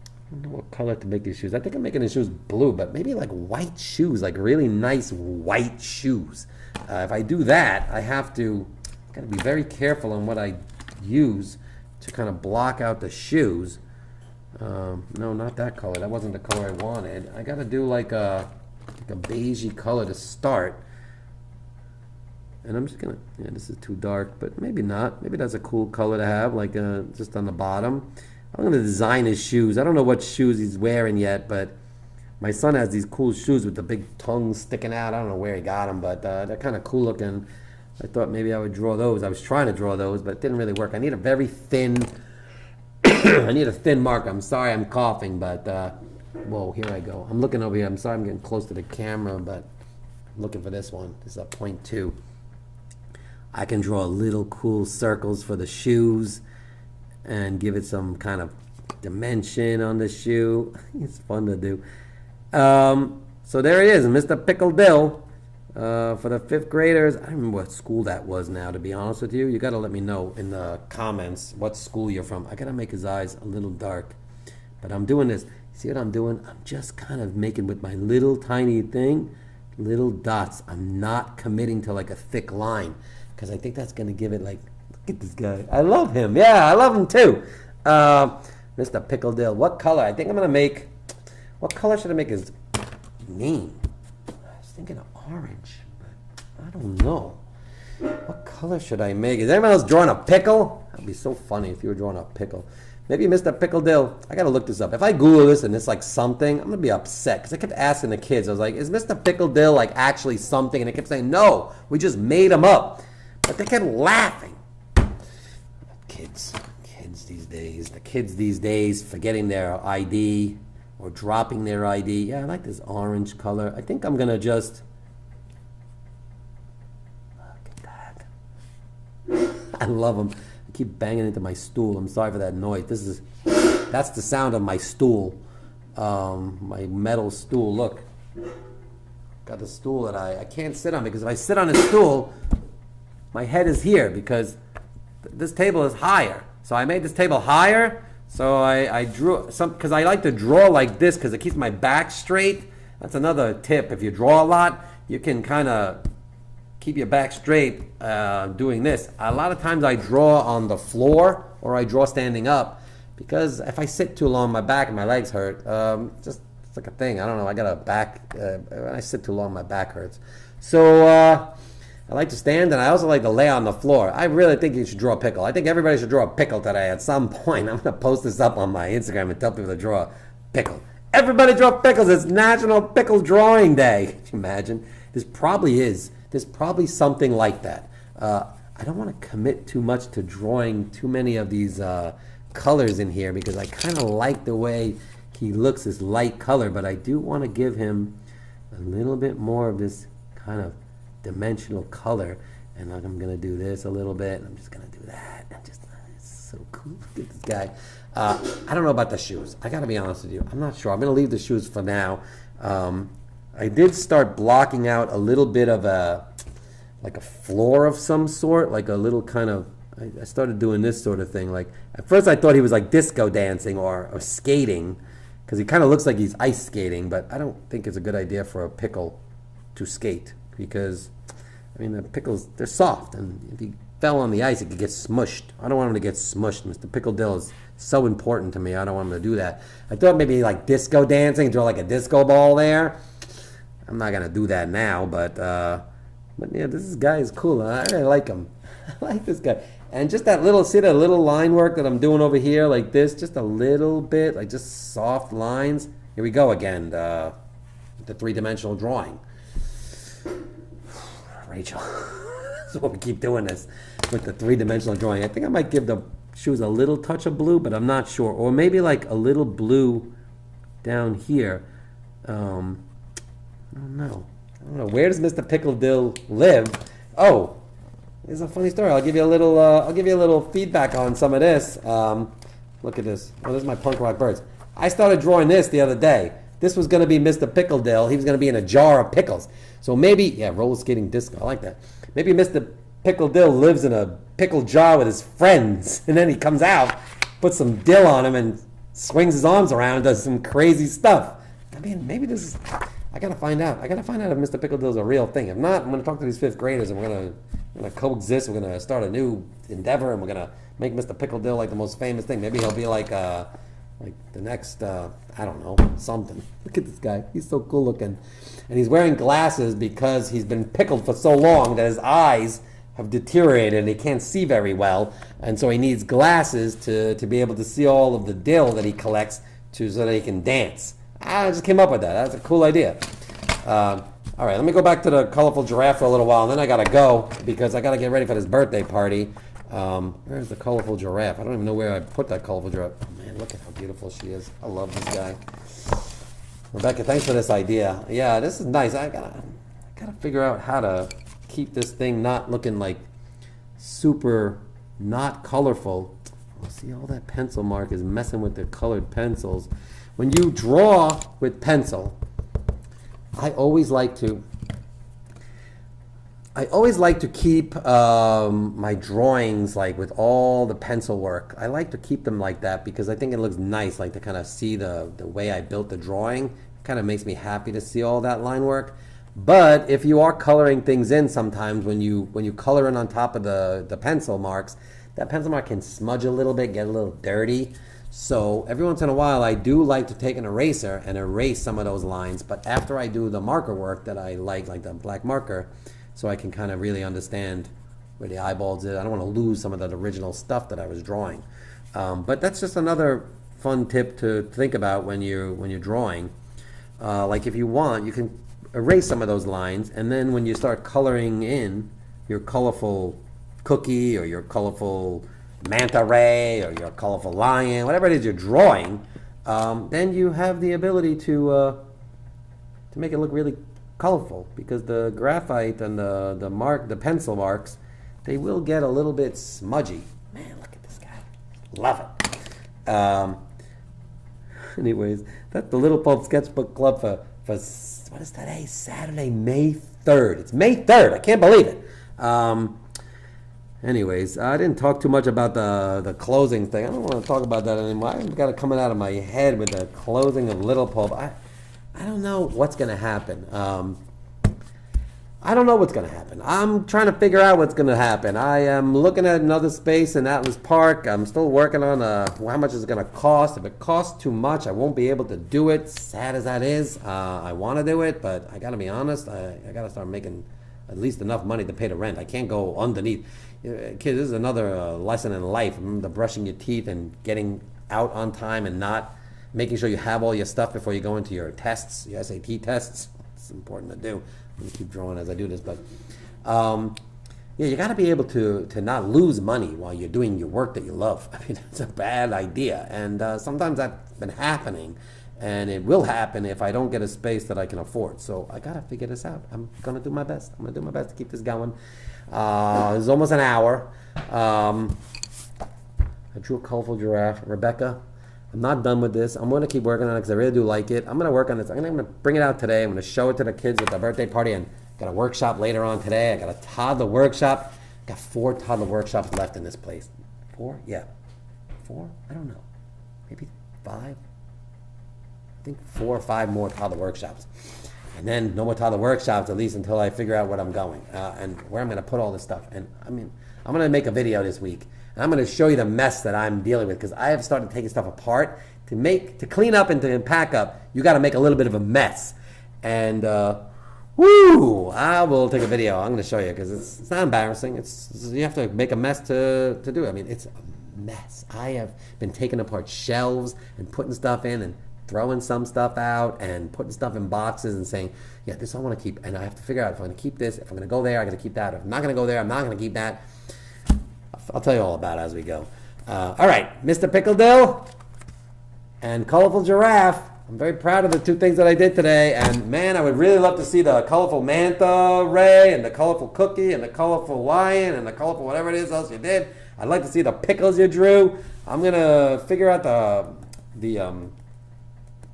S1: I don't know what color to make his shoes. I think I'm making his shoes blue, but maybe like white shoes, like really nice white shoes. If I do that, I have to got to be very careful on what I use to kind of block out the shoes. No, not that color. That wasn't the color I wanted. I got to do like a beigey color to start. And I'm just gonna, yeah, this is too dark, but maybe not. Maybe that's a cool color to have, like just on the bottom. I'm gonna design his shoes. I don't know what shoes he's wearing yet, but my son has these cool shoes with the big tongues sticking out. I don't know where he got them, but they're kind of cool looking. I thought maybe I would draw those. I was trying to draw those, but it didn't really work. I need a very thin, I need a thin marker. I'm sorry I'm coughing, but, whoa, here I go. I'm looking over here. I'm sorry I'm getting close to the camera, but I'm looking for this one. This is a 0.2. I can draw little cool circles for the shoes and give it some kind of dimension on the shoe. It's fun to do. So there it is, Mr. Pickle Dill. For the 5th graders, I don't remember what school that was now, to be honest with you. You got to let me know in the comments what school you're from. I got to make his eyes a little dark. But I'm doing this. See what I'm doing? I'm just kind of making with my little tiny thing, little dots. I'm not committing to like a thick line because I think that's going to give it like, look at this guy. I love him. Yeah, I love him too. Mr. Pickle Dill. What color? I think I'm going to make, what color should I make his name? I was thinking of orange, but I don't know. What color should I make? Is anyone else drawing a pickle? That would be so funny if you were drawing a pickle. Maybe Mr. Pickle Dill. I gotta look this up. If I Google this and it's like something, I'm gonna be upset because I kept asking the kids. I was like, is Mr. Pickle Dill like actually something? And they kept saying, no, we just made him up. But they kept laughing. Kids these days forgetting their ID or dropping their ID. Yeah, I like this orange color. I think I'm gonna just, look at that. I love them. I keep banging into my stool. I'm sorry for that noise. That's the sound of my stool, my metal stool. Look, got the stool that I can't sit on because if I sit on a stool, my head is here because this table is higher. So I made this table higher. So I drew some, because I like to draw like this because it keeps my back straight. That's another tip. If you draw a lot, you can kind of keep your back straight doing this. A lot of times I draw on the floor or I draw standing up because if I sit too long, my back and my legs hurt. Just it's like a thing. I don't know. I got a back. When I sit too long, my back hurts. So I like to stand, and I also like to lay on the floor. I really think you should draw a pickle. I think everybody should draw a pickle today at some point. I'm going to post this up on my Instagram and tell people to draw a pickle. Everybody draw pickles. It's National Pickle Drawing Day. Can you imagine? This probably is. There's probably something like that. I don't want to commit too much to drawing too many of these colors in here because I kind of like the way he looks, this light color, but I do want to give him a little bit more of this kind of dimensional color, and I'm gonna do this a little bit. I'm just gonna do that, and just it's so cool. Look at this guy. I don't know about the shoes. I gotta be honest with you. I'm not sure. I'm gonna leave the shoes for now. I did start blocking out a little bit of a floor of some sort, like a little kind of. I started doing this sort of thing. Like at first, I thought he was like disco dancing or skating, because he kind of looks like he's ice skating. But I don't think it's a good idea for a pickle to skate. Because, I mean, the pickles, they're soft, and if he fell on the ice, it could get smushed. I don't want him to get smushed. Mr. Pickle Dill is so important to me. I don't want him to do that. I thought maybe like disco dancing, draw like a disco ball there. I'm not going to do that now, but yeah, this guy is cool. I really like him. I like this guy. And just that little, see that little line work that I'm doing over here, like this, just a little bit, like just soft lines. Here we go again, the three-dimensional drawing. Rachel. So we keep doing this with the three-dimensional drawing. I think I might give the shoes a little touch of blue, but I'm not sure. Or maybe like a little blue down here. I don't know. Where does Mr. Pickle Dill live? Oh, it's a funny story. I'll give you a little feedback on some of this. Look at this. Oh, this is my punk rock birds. I started drawing this the other day. This was going to be Mr. Pickle Dill. He was going to be in a jar of pickles. So maybe, yeah, roller skating disco. I like that. Maybe Mr. Pickle Dill lives in a pickle jar with his friends, and then he comes out, puts some dill on him, and swings his arms around and does some crazy stuff. I mean, maybe this is, I got to find out. I got to find out if Mr. Pickle Dill is a real thing. If not, I'm going to talk to these 5th graders, and we're going to coexist. We're going to start a new endeavor, and we're going to make Mr. Pickle Dill like the most famous thing. Maybe he'll be like the next, I don't know, something. Look at this guy. He's so cool looking. And he's wearing glasses because he's been pickled for so long that his eyes have deteriorated and he can't see very well. And so he needs glasses to be able to see all of the dill that he collects so that he can dance. I just came up with that. That's a cool idea. All right, let me go back to the colorful giraffe for a little while, and then I gotta go because I gotta get ready for this birthday party. Where's the colorful giraffe? I don't even know where I put that colorful giraffe. Oh man, look at how beautiful she is. I love this guy. Rebecca, thanks for this idea. Yeah, this is nice. I gotta figure out how to keep this thing not looking like super not colorful. Oh, see, all that pencil mark is messing with the colored pencils. When you draw with pencil, I always like to keep my drawings like with all the pencil work. I like to keep them like that because I think it looks nice, like to kind of see the way I built the drawing. It kind of makes me happy to see all that line work. But if you are coloring things in sometimes, when you color in on top of the pencil marks, that pencil mark can smudge a little bit, get a little dirty. So every once in a while, I do like to take an eraser and erase some of those lines. But after I do the marker work that I like the black marker, so I can kind of really understand where the eyeballs is. I don't want to lose some of that original stuff that I was drawing. But that's just another fun tip to think about when you're drawing. Like if you want, you can erase some of those lines, and then when you start coloring in your colorful cookie or your colorful manta ray or your colorful lion, whatever it is you're drawing, then you have the ability to make it look really colorful, because the graphite and the pencil marks, they will get a little bit smudgy. Man, look at this guy. Love it. Anyways, that's the Little Pulp Sketchbook Club for what is today? Saturday, May 3rd. It's May 3rd. I can't believe it. Anyways, I didn't talk too much about the closing thing. I don't want to talk about that anymore. I've got it coming out of my head with the closing of Little Pulp. I don't know what's going to happen. I don't know what's going to happen. I'm trying to figure out what's going to happen. I am looking at another space in Atlas Park. I'm still working on how much it's going to cost. If it costs too much, I won't be able to do it. Sad as that is, I want to do it, but I got to be honest. I got to start making at least enough money to pay the rent. I can't go underneath. Kids, this is another lesson in life. Remember brushing your teeth and getting out on time and not making sure you have all your stuff before you go into your tests, your SAT tests. It's important to do. I'm going to keep drawing as I do this, but yeah, you got to be able to not lose money while you're doing your work that you love. I mean, it's a bad idea, and sometimes that's been happening, and it will happen if I don't get a space that I can afford. So I got to figure this out. I'm going to do my best. I'm going to do my best to keep this going. It's almost an hour. I drew a colorful giraffe. Rebecca, I'm not done with this. I'm going to keep working on it because I really do like it. I'm going to work on this. I'm going to bring it out today. I'm going to show it to the kids at the birthday party, and got a workshop later on today. I got a toddler workshop. Got 4 toddler workshops left in this place. 4? Yeah. 4? I don't know. Maybe 5? I think 4 or 5 more toddler workshops. And then no more toddler workshops, at least until I figure out where I'm going and where I'm going to put all this stuff. And I mean, I'm going to make a video this week. And I'm going to show you the mess that I'm dealing with, because I have started taking stuff apart. To clean up and to pack up, you got to make a little bit of a mess. And woo! I will take a video. I'm going to show you, because it's not embarrassing. You have to make a mess to do it. I mean, it's a mess. I have been taking apart shelves and putting stuff in and throwing some stuff out and putting stuff in boxes and saying, yeah, this I want to keep. And I have to figure out if I'm going to keep this, if I'm going to go there, I'm going to keep that. If I'm not going to go there, I'm not going to keep that. I'll tell you all about it as we go. All right, Mr. Pickle Dill and Colorful Giraffe. I'm very proud of the 2 things that I did today. And man, I would really love to see the colorful manta ray and the colorful cookie and the colorful lion and the colorful whatever it is else you did. I'd like to see the pickles you drew. I'm going to figure out the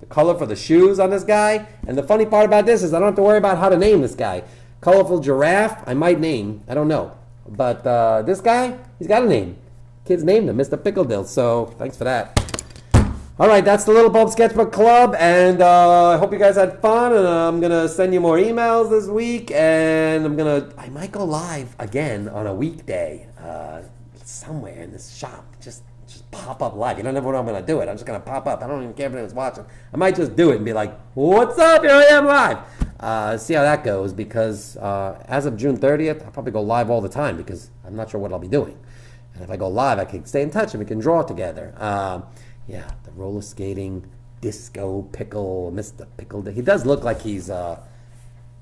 S1: color for the shoes on this guy. And the funny part about this is I don't have to worry about how to name this guy. Colorful Giraffe, I might name. I don't know. But this guy, he's got a name. Kids named him Mr. Pickle Dill, so thanks for that. All right, that's the Little Pulp Sketchbook Club, and I hope you guys had fun, and I'm going to send you more emails this week, and I might go live again on a weekday somewhere in this shop. Just pop up live. You don't know when I'm going to do it. I'm just going to pop up. I don't even care if anyone's watching. I might just do it and be like, what's up? Here I am live. See how that goes, because as of June 30th, I'll probably go live all the time, because I'm not sure what I'll be doing. And if I go live, I can stay in touch and we can draw together. Yeah, the roller skating, disco pickle, Mr. Pickle. He does look like he's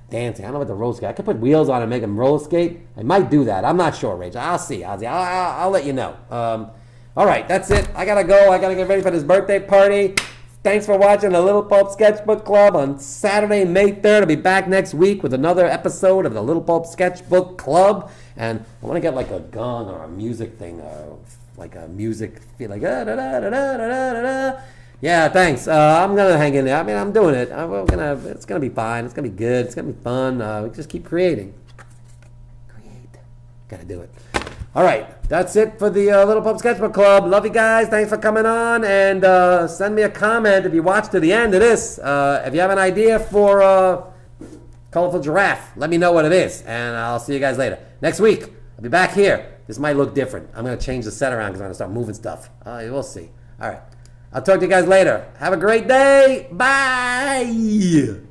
S1: dancing. I don't know about the roller skate. I could put wheels on and make them roller skate. I might do that. I'm not sure, Rachel. I'll see. I'll let you know. All right, that's it. I gotta go. I gotta get ready for this birthday party. Thanks for watching the Little Pulp Sketchbook Club on Saturday, May 3rd. I'll be back next week with another episode of the Little Pulp Sketchbook Club. And I want to get like a gun or a music thing, like a music, feel like da da da da da da da. Yeah, thanks. I'm gonna hang in there. I mean, I'm doing it. It's gonna be fine. It's gonna be good. It's gonna be fun. We just keep creating. Gotta do it. All right, that's it for the Little Pulp Sketchbook Club. Love you guys. Thanks for coming on, and send me a comment if you watched to the end of this. If you have an idea for Colorful Giraffe, let me know what it is, and I'll see you guys later. Next week, I'll be back here. This might look different. I'm gonna change the set around because I'm gonna start moving stuff. We'll see. All right. I'll talk to you guys later. Have a great day. Bye.